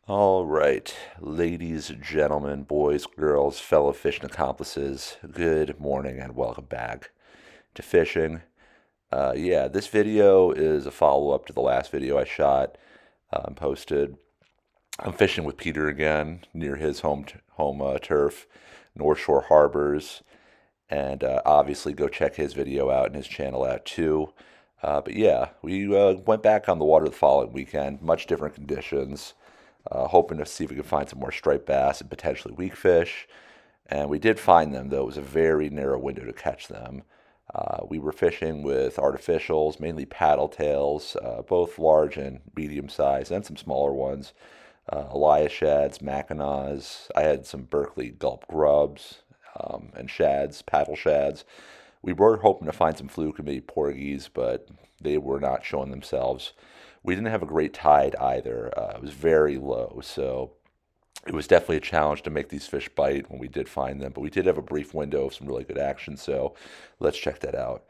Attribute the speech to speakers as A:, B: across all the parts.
A: All right, ladies, gentlemen, boys, girls, fellow fishing accomplices, good morning and welcome back to fishing. Yeah, this video is a follow-up to the last video I shot and posted. I'm fishing with Peter again near his home turf, North Shore Harbors, and obviously go check his video out and his channel out too. But yeah, we went back on the water the following weekend, much different conditions, hoping to see if we could find some more striped bass and potentially weakfish. And we did find them, though it was a very narrow window to catch them. We were fishing with artificials, mainly paddle tails, both large and medium size, and some smaller ones. Elias shads, Mackinaws. I had some Berkeley gulp grubs and shads, paddle shads. We were hoping to find some fluke and maybe porgies, but they were not showing themselves. We didn't have a great tide either. It was very low, so it was definitely a challenge to make these fish bite when we did find them. But we did have a brief window of some really good action, so let's check that out.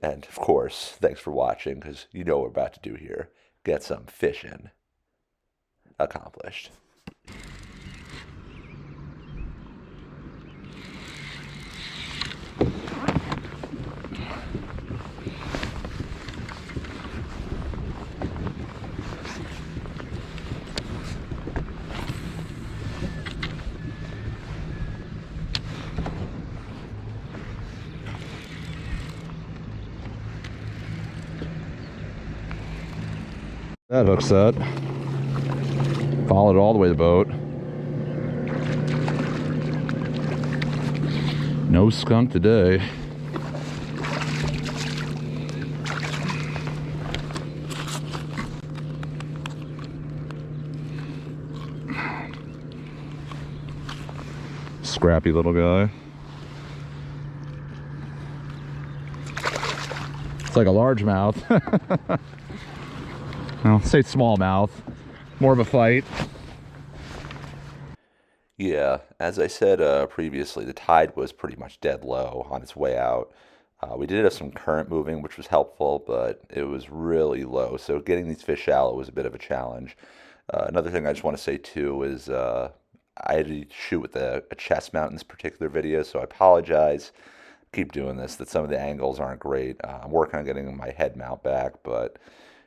A: And of course, thanks for watching, because you know what we're about to do here. Get some fishing accomplished.
B: That hook set. Followed all the way to the boat. No skunk today. Scrappy little guy. It's like a largemouth. I'll say smallmouth. More of a fight.
A: Yeah, as I said previously, the tide was pretty much dead low on its way out. We did have some current moving, which was helpful, but it was really low. So getting these fish shallow was a bit of a challenge. Another thing I just want to say too is I had to shoot with a chest mount in this particular video, so I apologize. Keep doing this, that some of the angles aren't great. I'm working on getting my head mount back, but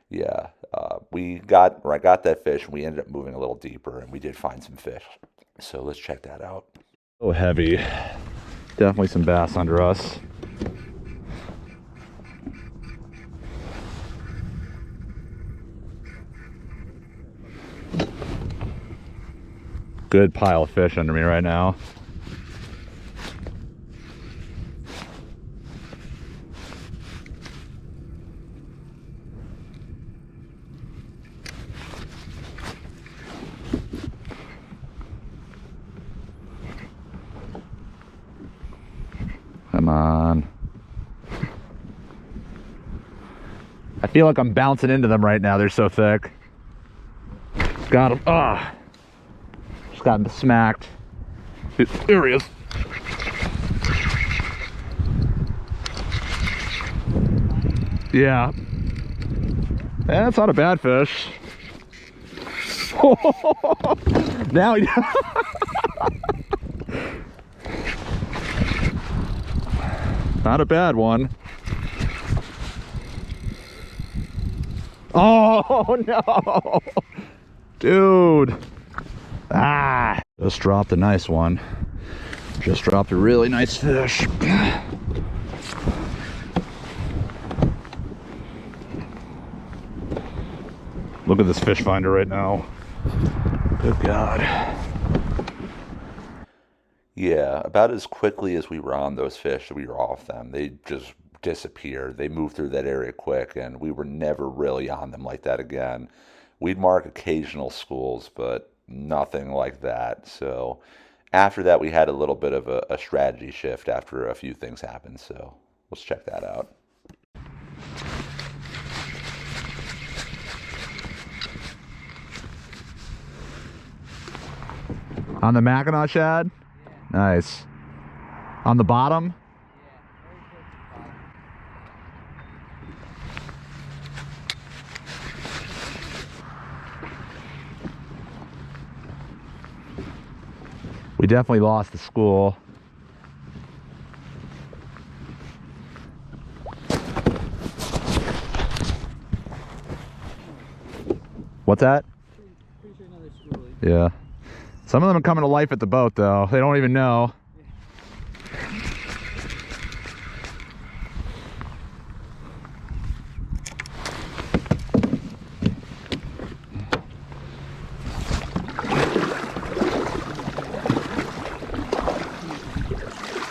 A: yeah, I got that fish, and we ended up moving a little deeper, and we did find some fish. So let's check that out.
B: So heavy. Definitely some bass under us. Good pile of fish under me right now. Come on. I feel like I'm bouncing into them right now. They're so thick. Got him. Ah. Just got him smacked. There he is. Yeah. That's not a bad fish. Now he not a bad one. Oh no, dude. Ah, just dropped a nice one. Just dropped a really nice fish. Look at this fish finder right now. Good God.
A: Yeah, about as quickly as we were on those fish, we were off them. They just disappeared. They moved through that area quick, and we were never really on them like that again. We'd mark occasional schools, but nothing like that. So after that, we had a little bit of a strategy shift after a few things happened. So let's check that out.
B: On the Mackinaw shad? Nice. On the bottom? We definitely lost the school. What's that?
C: Pretty sure another schoolie.
B: Yeah. Some of them are coming to life at the boat, though. They don't even know.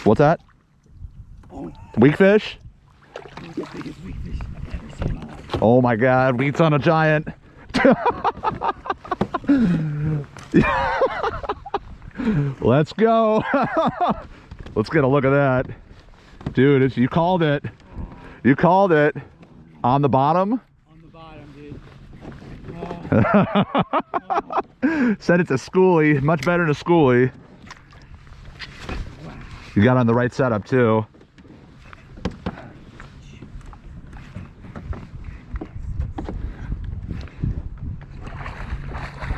B: What's that? Weakfish?
C: He's the biggest weakfish I've ever seen in my life.
B: Oh my God, Wheat's on a giant. Let's go. Let's get a look at that. Dude, you called it. You called it. On the bottom?
C: On the bottom, dude.
B: Said it's a schoolie. Much better than a schoolie. You got on the right setup too.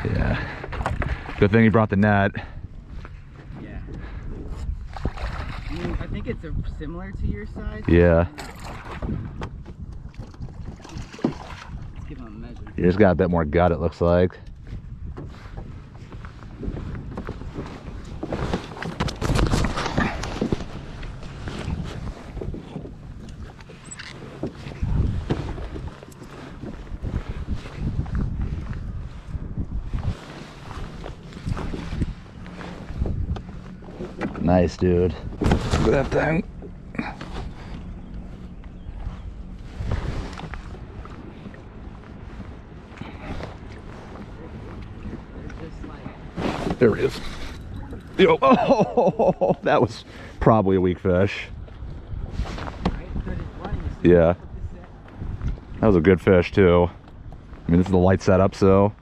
B: Yeah. Good thing you brought the net.
C: Yeah. I mean, I think it's similar to your size.
B: Yeah.
C: Let's give him a measure.
B: You just got a bit more gut, it looks like. Nice, dude. Look at that thing.
C: They're just like,
B: There he is. Yo, oh, that was probably a weak fish.
C: right? So just running this
B: Yeah. That was a good fish too. I mean, this is the light setup, so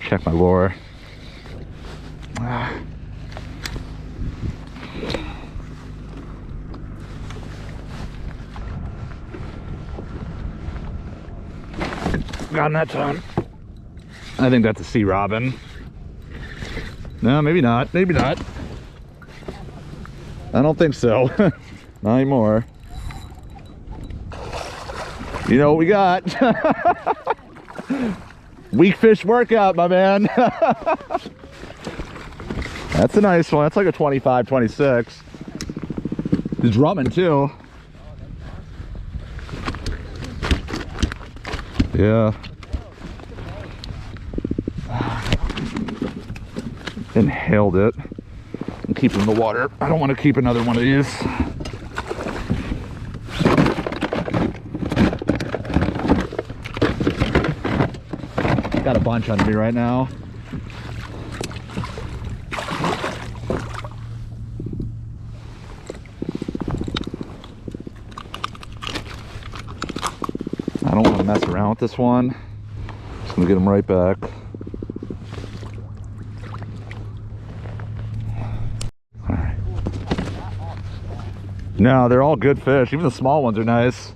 B: check my lure. Got him that time. I think that's a sea robin. No, maybe not. Maybe not. I don't think so. Not anymore. You know what we got? Weak fish workout, my man. That's a nice one. That's like a 25, 26. He's drumming too. Yeah. Inhaled it. And keep it in the water. I don't want to keep another one of these. Got a bunch on me right now. I don't want to mess around with this one. Just gonna get them right back. All right. No, they're all good fish. Even the small ones are nice.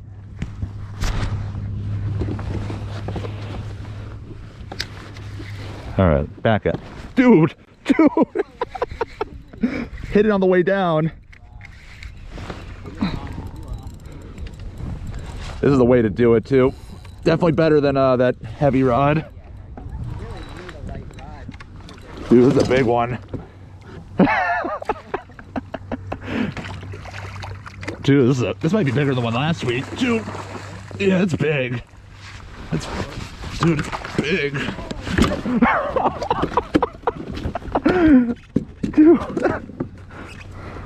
B: All right, back up. Dude! Hit it on the way down. This is the way to do it too. Definitely better than that heavy rod. Dude, this is a big one. Dude, this might be bigger than one last week. Dude, yeah, it's big. Dude, it's big. Dude.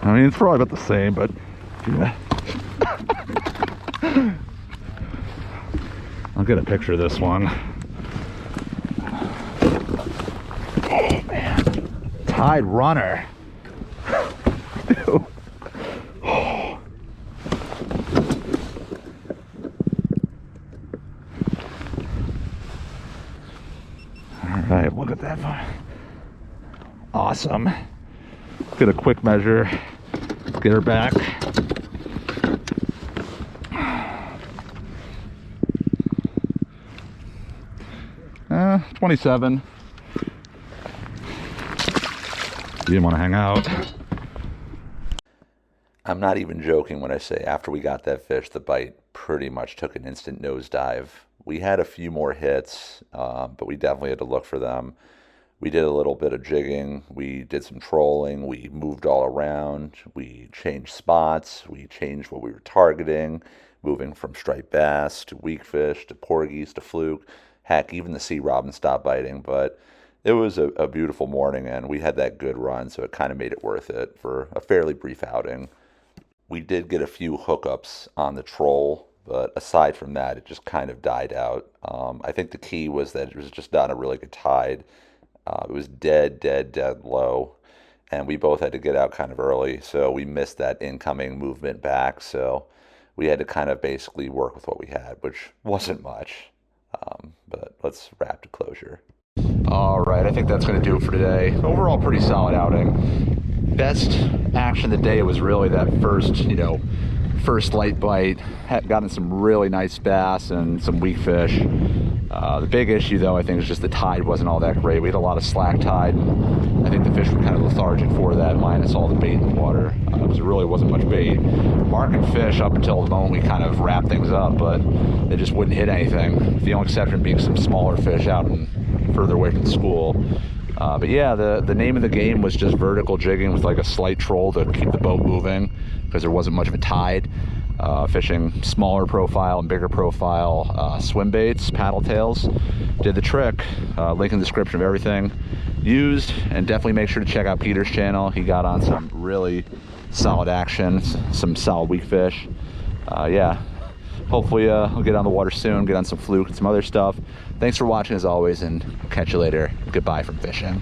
B: I mean, it's probably about the same, but yeah. I'll get a picture of this one. Oh man, Tide runner. Dude. Oh. All right, look at that one. Awesome. Get a quick measure. Let's get her back. 27. didn't want to hang out.
A: I'm not even joking when I say after we got that fish, the bite pretty much took an instant nosedive. We had a few more hits, but we definitely had to look for them. We did a little bit of jigging. We did some trolling. We moved all around. We changed spots. We changed what we were targeting, moving from striped bass to weakfish to porgies to fluke. Heck, even the sea robin stopped biting. But it was a beautiful morning, and we had that good run, so it kind of made it worth it for a fairly brief outing. We did get a few hookups on the troll, but aside from that, it just kind of died out. I think the key was that it was just not a really good tide. It was dead low, and we both had to get out kind of early, so we missed that incoming movement back. So we had to kind of basically work with what we had, which wasn't much. But let's wrap to closure.
B: All right, I think that's going to do it for today. Overall, pretty solid outing. Best action of the day was really that first light bite. Had gotten some really nice bass and some weak fish. The big issue, though, I think, is just the tide wasn't all that great. We had a lot of slack tide, and I think the fish were kind of lethargic for that, minus all the bait in the water, because there really wasn't much bait. Marking fish up until the moment we kind of wrapped things up, but they just wouldn't hit anything. The only exception being some smaller fish out and further away from the school. But yeah, the name of the game was just vertical jigging with like a slight troll to keep the boat moving, because there wasn't much of a tide. Fishing smaller profile and bigger profile swim baits, paddle tails, did the trick. Link in the description of everything used, and definitely make sure to check out Peter's channel. He got on some really solid action, some solid weak fish. Yeah, hopefully we'll get on the water soon, get on some fluke and some other stuff. Thanks for watching as always, and catch you later. Goodbye from fishing.